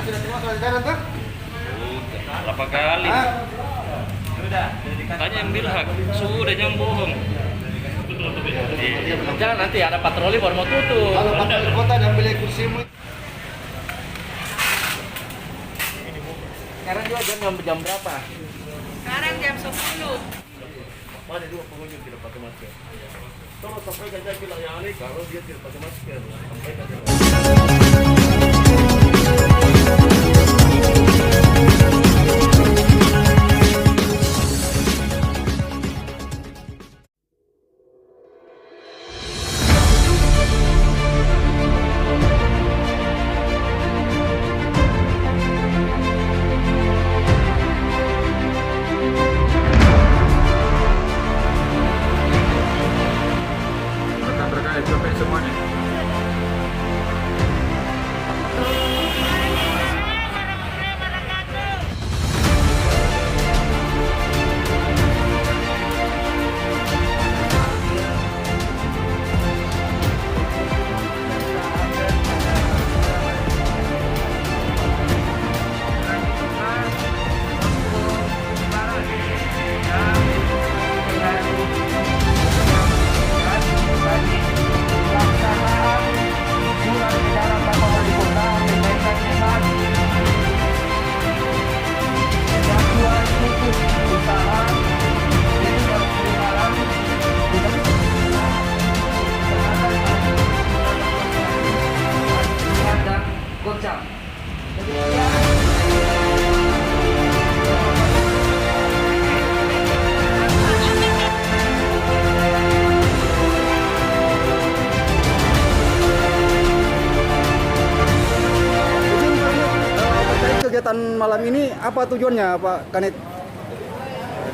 sudah terima surat edaran tuh? Berapa kali? Sudah. Tanya yang bilang, sudah jangan bohong. Jangan nanti ada patroli baru mau tutup. Kalau patroli kota dan beli kursimu. Sekarang juga jam berapa? Sekarang jam 10. Ada dua pengunjung tidak pakai masker. Tolong sampaikan saya bilang yang aneh kalau dia tidak pakai masker. Sampaikan. Rekan-rekan SKP semuanya. Kegiatan malam ini apa tujuannya Pak Kanit?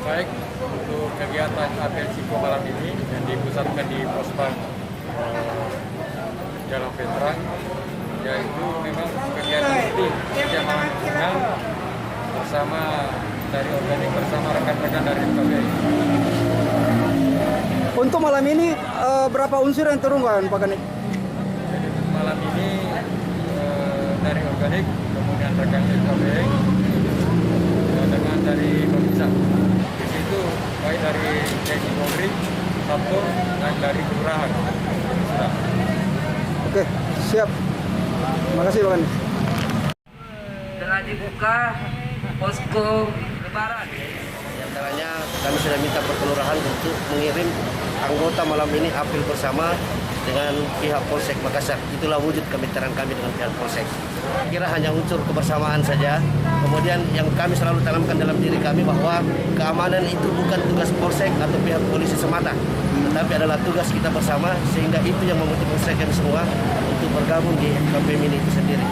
Baik, untuk kegiatan apel Ciko malam ini yang dipusatkan di Pospam Jalan Veteran, yaitu memang kegiatan rutin jamaah lingkungan bersama dari organik bersama rekan-rekan dari KBRI. Untuk malam ini berapa unsur yang turunkan Pak Kanit? Jadi untuk malam ini dari organik, kemudian rekan KBRI dengan dari Pemirsa. Di situ baik dari TNI Polri, Satpol dan dari Kelurahan. Oke, siap. Terima kasih Pak Kanit. Telah dibuka posko lebaran. Di antaranya kami sudah minta perkelurahan untuk mengirim anggota malam ini apel bersama dengan pihak Polsek Makassar. Itulah wujud kemitraan kami dengan pihak Polsek. Kira hanya unsur kebersamaan saja. Kemudian yang kami selalu tanamkan dalam diri kami bahwa keamanan itu bukan tugas Polsek atau pihak polisi semata, tetapi adalah tugas kita bersama, sehingga itu yang memotivasi kami semua untuk bergabung di FKPM ini itu sendiri.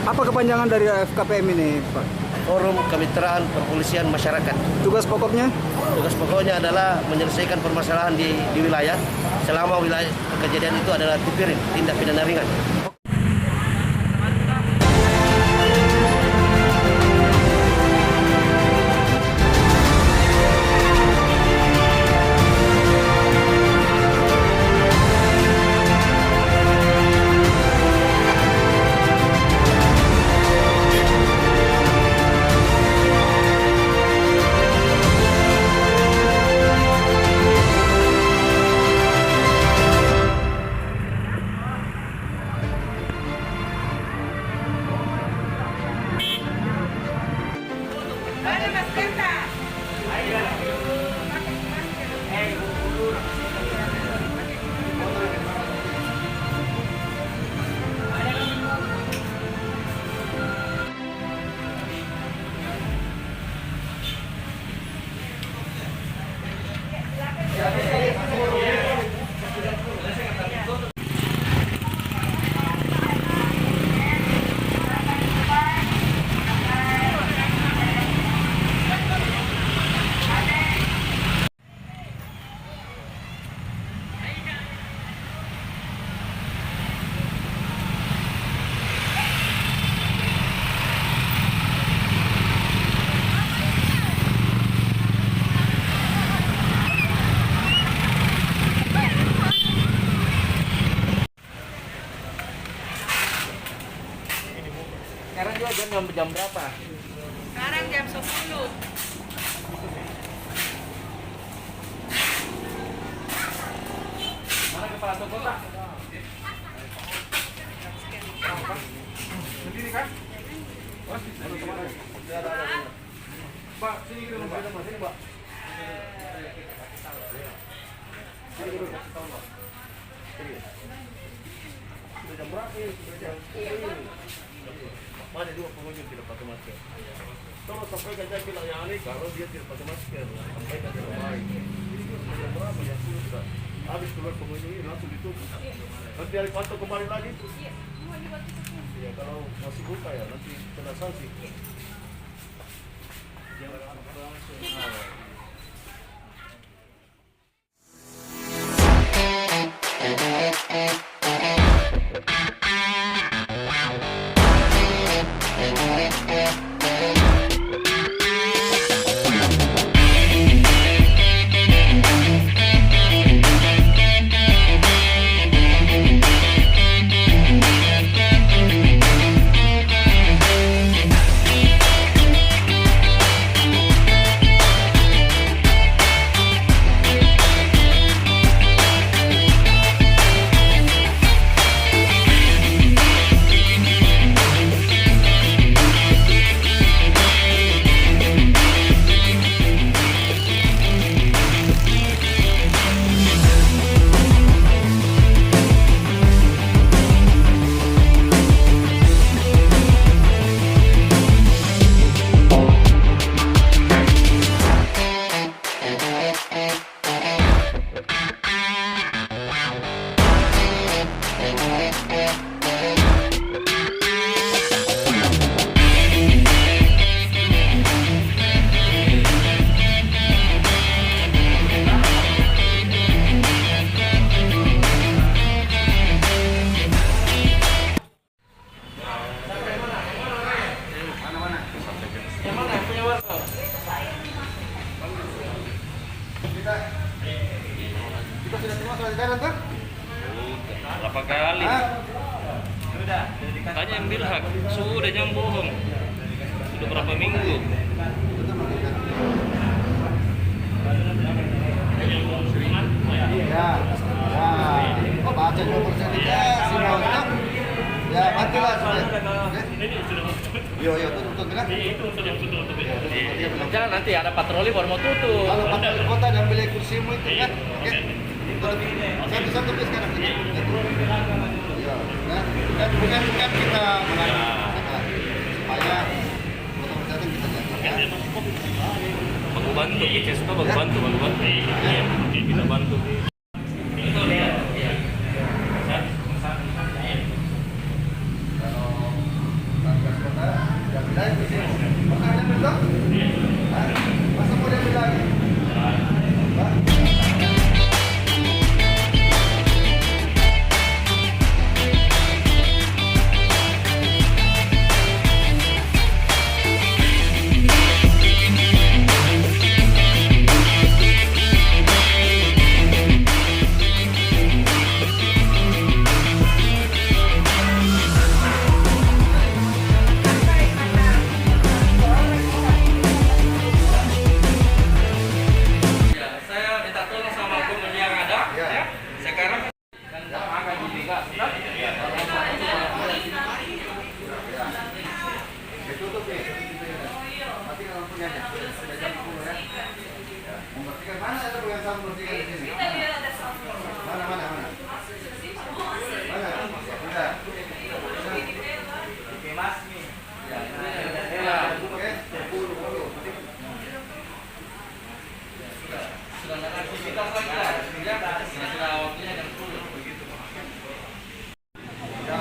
Apa kepanjangan dari FKPM ini Pak? Forum Kemitraan Perpolisian Masyarakat. Tugas pokoknya? Tugas pokoknya adalah menyelesaikan permasalahan di wilayah selama wilayah kejadian itu adalah TPRI, tindak pidana ringan. Sekarang juga jam berapa? Sekarang jam 10. Mana kepala toko Pak? Sendiri kan? Pak, sini kita Pak. Sini Pak. Sudah jam berapa ini? Sudah jam. Ada dua pengunjung tidak pakai masker. Tolong sampaikan saya bilang yang aneh kalau dia tidak pakai masker. Sampaikan dengan baik. Ini sudah jam berapa ya? Sudah. Habis keluar pengunjung ini langsung ditutup. Nanti hari pantau kembali lagi. Ya kalau masih buka ya nanti kena sanksi. Kita sudah terima surat edaran tuh? Berapa kali? Sudah. Tanya yang bilang, sudah jangan bohong. Sudah berapa minggu? Ya, baca dulu persentasenya, si mantap. Ya, matilah sudah. Yo, tutup kan? Jangan nanti ada patroli baru mau tutup. Kalau patroli kota dan beli kursimu itu kan, oke? Satu-satu please sekarang. Ya, dan bukan kita supaya protokol kesehatan kita jaga ya. Bagus bantu, Ices itu bagus bantu. Kita bantu. Masa mau diambil lagi? Ditutup nih. Matikan lampunya aja. Sampai jam 10 ya. Membersihkan mana ada yang sama membersihkan di sini? Mana? Mana? Udah. Oke Mas nih. Ya. Oke. 10. Sudah ada aktivitas lagi lah. Sudah waktunya jam 10 begitu. Ya.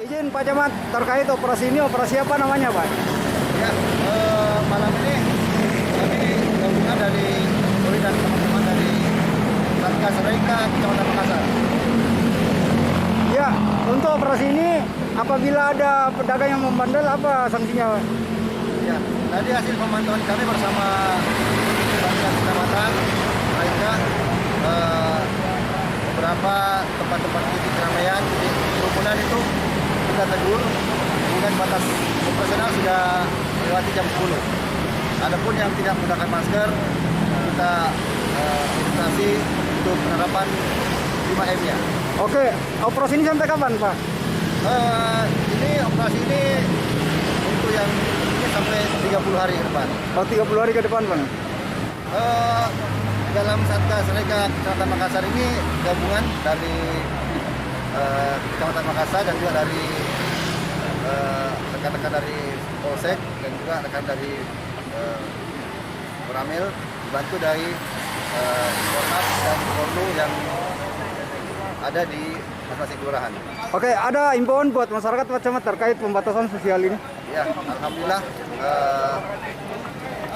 Izin Pak Camat, terkait operasi ini operasi apa namanya Pak? Ya, operasi ini apabila ada pedagang yang membandel apa sanksinya? Ya, tadi hasil pemantauan kami bersama Bagian Kecamatan, mereka beberapa tempat-tempat titik keramaian, titik kerumunan itu kita tegur, kemudian batas operasional sudah melewati jam 10. Adapun yang tidak menggunakan masker, kita edukasi untuk penerapan 5M-nya. Oke, operasi ini sampai kapan, Pak? Ini operasi ini untuk yang ini sampai 30 hari ke depan. Oh, 30 hari ke depan, Pak. Dalam Satgas Rega Kecamatan Makassar ini gabungan dari Kecamatan Makassar dan juga dari rekan-rekan dari Polsek dan juga rekan dari Koramil, dibantu dari Kornas dan Korlu yang ada di masing-masing kelurahan. Oke, ada imbauan buat masyarakat Pak Camat terkait pembatasan sosial ini? Ya, alhamdulillah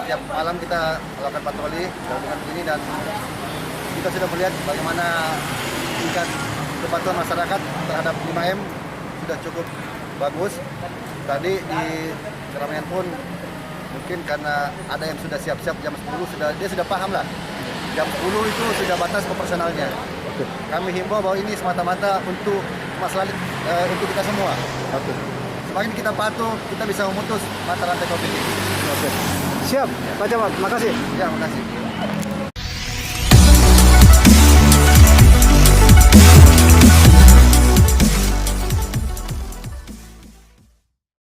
setiap malam kita melakukan patroli gabungan ini dan kita sudah melihat bagaimana tingkat kepatuhan masyarakat terhadap 5M sudah cukup bagus. Tadi di keramaian pun mungkin karena ada yang sudah siap-siap jam 10 dia sudah paham lah. Jam 10 itu sudah batas proporsionalnya. Kami himbau bahwa ini semata-mata untuk masalah untuk kita semua. Semakin kita patuh, kita bisa memutus mata rantai COVID ini. Siap, Pak Camat, makasih. Ya, makasih.